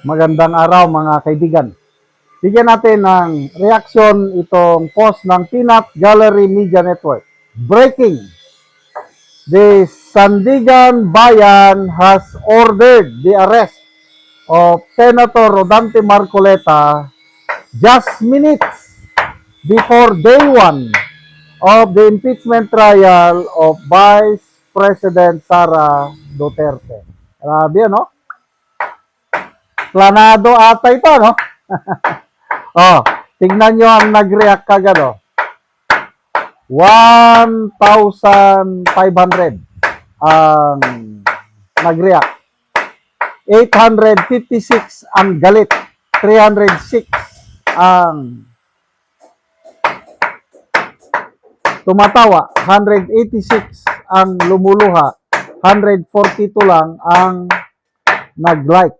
Magandang araw mga kaibigan. Bigyan natin ng reaksyon itong post ng Peanut Gallery Media Network. Breaking! The Sandigan Bayan has ordered the arrest of Senator Rodante Marcoleta just minutes before day one of the impeachment trial of Vice President Sara Duterte. Grabe, no? Planado ata ito, no? Oh, tingnan nyo ang nag-react kagad, oh. 1,500 ang nag-react. 856 ang galit. 306 ang tumatawa. 186 ang lumuluha. 142 lang ang nag-like.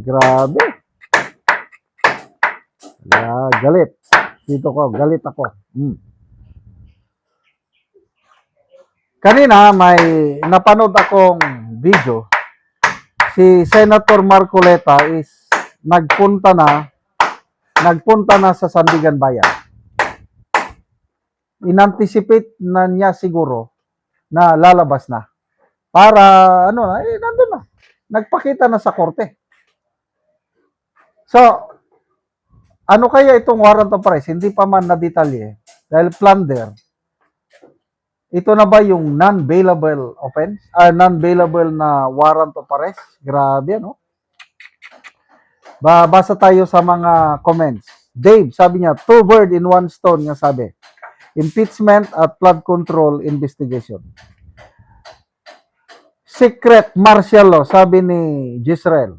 Grabe. Galit. Dito ko, galit ako. Kanina may napanood akong video. Si Senator Marcoleta is nagpunta na sa Sandigan Bayan. Inanticipate na niya siguro na lalabas na. Para nandun na. Nagpakita na sa korte. So, ano kaya itong warrant of arrest? Hindi pa man na-detalye. Dahil plunder. Ito na ba yung non-bailable offense? Non-bailable na warrant of arrest? Grabe, no? Basa tayo sa mga comments. Dave, sabi niya, 2 birds in 1 stone, nga sabi. Impeachment at flood control investigation. Secret martial law, sabi ni Gisrael.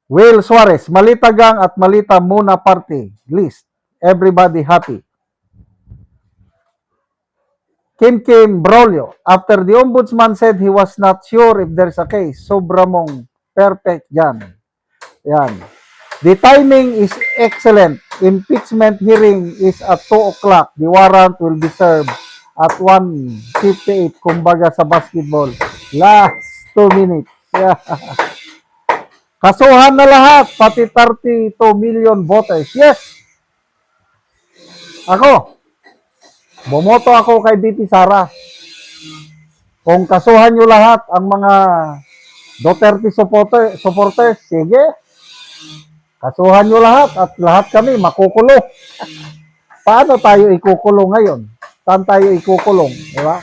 Will Suarez, malitagang at malita muna party list. Everybody happy. Kim Brolio, after the ombudsman said he was not sure if there's a case, sobra mong perfect yan. Yan. The timing is excellent. Impeachment hearing is at 2 o'clock. The warrant will be served at 1:58. Kumbaga sa basketball. Last 2 minutes. Yeah. Kasuhan na lahat, pati 32 million voters. Yes! Ako, bumoto ako kay BP Sara. Kung kasuhan nyo lahat ang mga Duterte supporters, sige. Kasuhan nyo lahat at lahat kami makukulong. Paano tayo ikukulong ngayon? Saan tayo ikukulong? Diba?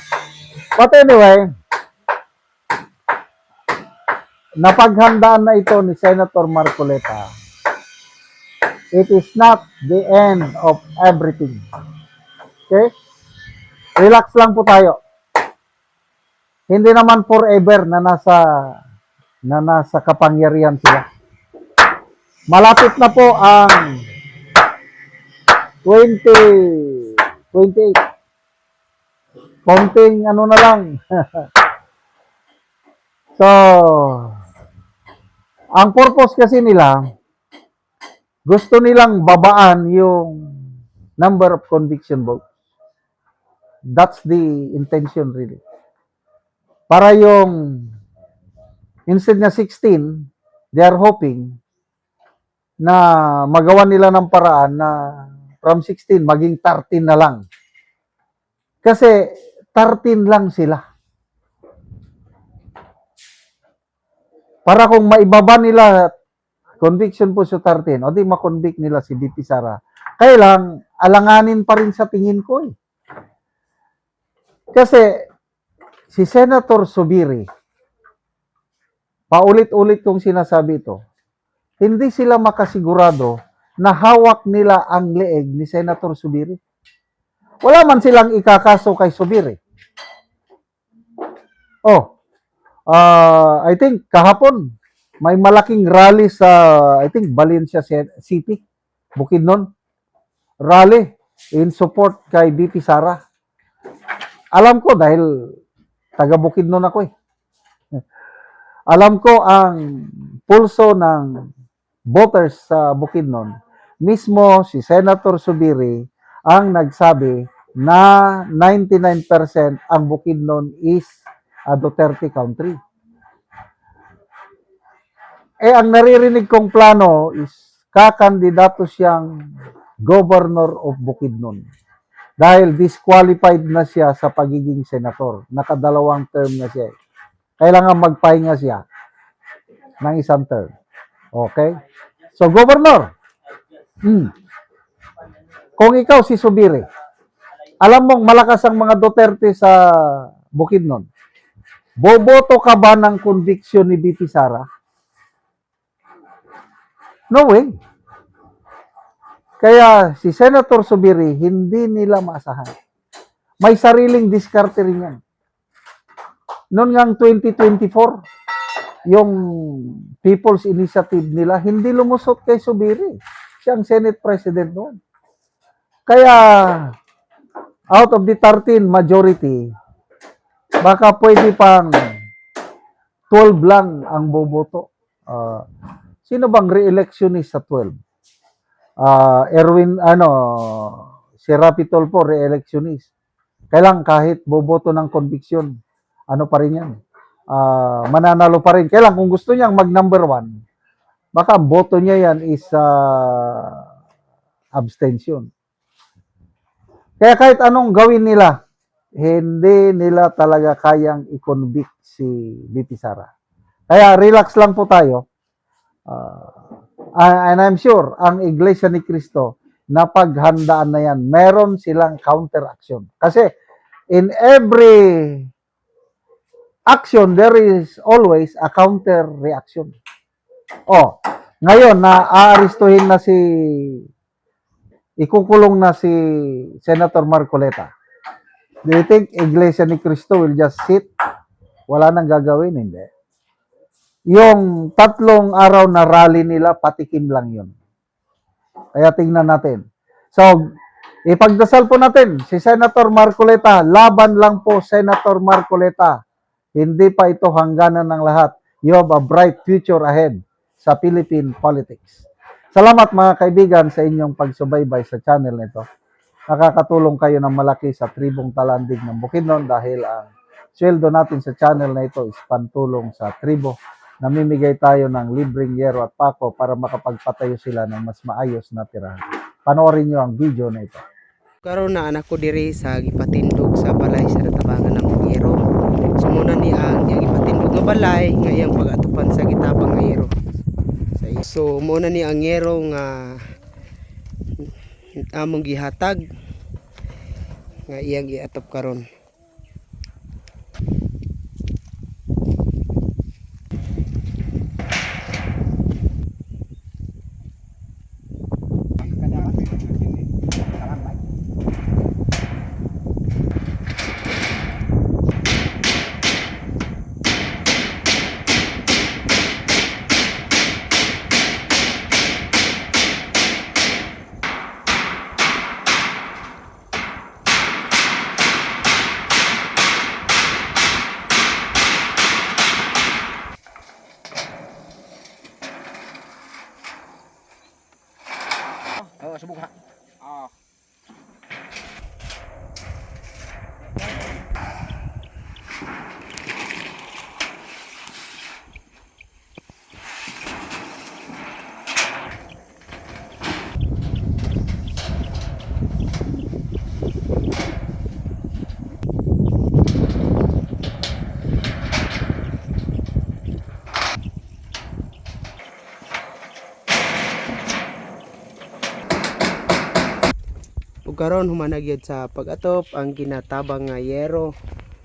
But anyway, napaghandaan na ito ni Senator Marcoleta. It is not the end of everything. Okay? Relax lang po tayo. Hindi naman forever na nasa kapangyarihan sila. Malapit na po ang 2028. Konting ano na lang. So, ang purpose kasi nila, gusto nilang babaan yung number of conviction votes. That's the intention really. Para yung, instead na 16, they are hoping na magawa nila ng paraan na from 16 maging 13 na lang. Kasi 13 lang sila. Para kung maibaba nila conviction po sa 13, o di makonvict nila si BP Sara. Kaya lang, alanganin pa rin sa tingin ko eh. Kasi si Senator Zubiri, paulit-ulit kong sinasabi ito, hindi sila makasigurado na hawak nila ang leeg ni Senator Zubiri. Wala man silang ikakaso kay Zubiri. I think kahapon may malaking rally sa Valencia City, Bukidnon. Rally in support kay BP Sara. Alam ko dahil taga Bukidnon ako eh. Alam ko ang pulso ng voters sa Bukidnon. Mismo si Senator Zubiri ang nagsabi na 99% ang Bukidnon is a Duterte country. ang naririnig kong plano is kakandidato siyang Governor of Bukidnon. Dahil disqualified na siya sa pagiging senator. Nakadalawang term na siya. Kailangan magpahinga siya ng isang term. Okay? So, Governor, kung ikaw si Subiri, alam mong malakas ang mga Duterte sa Bukidnon, boboto ka ba ng conviction ni BP Sara? No way. Kaya si Senator Subiri, hindi nila maasahan. May sariling diskarte rin yan. Noon ngang 2024, yung People's Initiative nila, hindi lumusot kay Subiri. Siya ang Senate President noon. Kaya, out of the 13 majority, baka pwede pang 12 lang ang boboto. Sino bang re-electionist sa 12? Erwin, si Rapi Tulfo, re-electionist. Kailang kahit boboto ng conviction, ano pa rin yan? Mananalo pa rin. Kailang kung gusto niyang mag number 1, baka ang boto niya yan is abstention. Kaya kahit anong gawin nila, hindi nila talaga kayang i-convict si BP Sara. Kaya relax lang po tayo. And I'm sure, ang Iglesia ni Cristo, napaghandaan na yan. Meron silang counteraction. Kasi, in every action, there is always a counter-reaction. Ngayon, na-aaristuhin na ikukulong na si Senator Marcoleta. Do you think Iglesia ni Cristo will just sit? Wala nang gagawin? Hindi. Yung 3 araw na rally nila, patikim lang yun. Kaya tingnan natin. So, ipagdasal po natin si Senator Marcoleta. Laban lang po, Senator Marcoleta. Hindi pa ito hangganan ng lahat. You have a bright future ahead sa Philippine politics. Salamat mga kaibigan sa inyong pagsubaybay sa channel nito. Nakakatulong kayo ng malaki sa tribong Talandig ng Bukidnon dahil ang sweldo natin sa channel na ito is pantulong sa tribo. Namimigay tayo ng libreng yero at pako para makapagpatayo sila ng mas maayos na tirahan. Panoorin nyo ang video na ito. Karon na anak ko diri sa gipatindog sa balay sa natabangan ng yero. Sumuna ni ang gipatindog nga balay nga iyang pag-atupan sa gitabang nga yero. So muna ni ang yero nga among gihatag nga iyang giatop karon. Subok ha. Ug karon humanag gyud sa pag-atop ang ginatabang nga yero.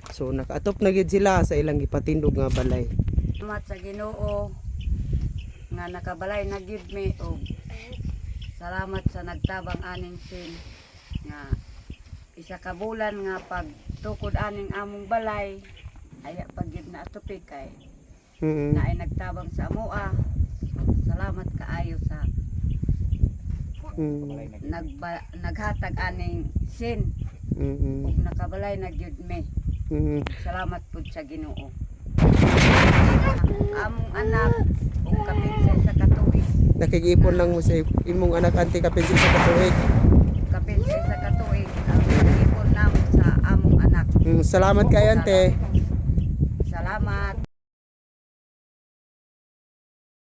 So nakaatop na gyud sila sa ilang gipatindog nga balay. Salamat sa Ginoo nga nakabalay na gyud mi og salamat sa nagtabang aning sin nga isa ka bulan nga pagtukod aning among balay aya pag gyud na atupi kay na ay nagtabang sa amoa. Salamat kaayo sa naghatag aning sin ug nakabalay na gyud mi. Salamat pud sa Ginoo. Among anak ug kapinsa sa katuig. Nakikipon lang mo sa imong anak anti kapinsa sa katuig. Kapinsa sa katuig ang ipon namo sa among anak. Salamat kay ante.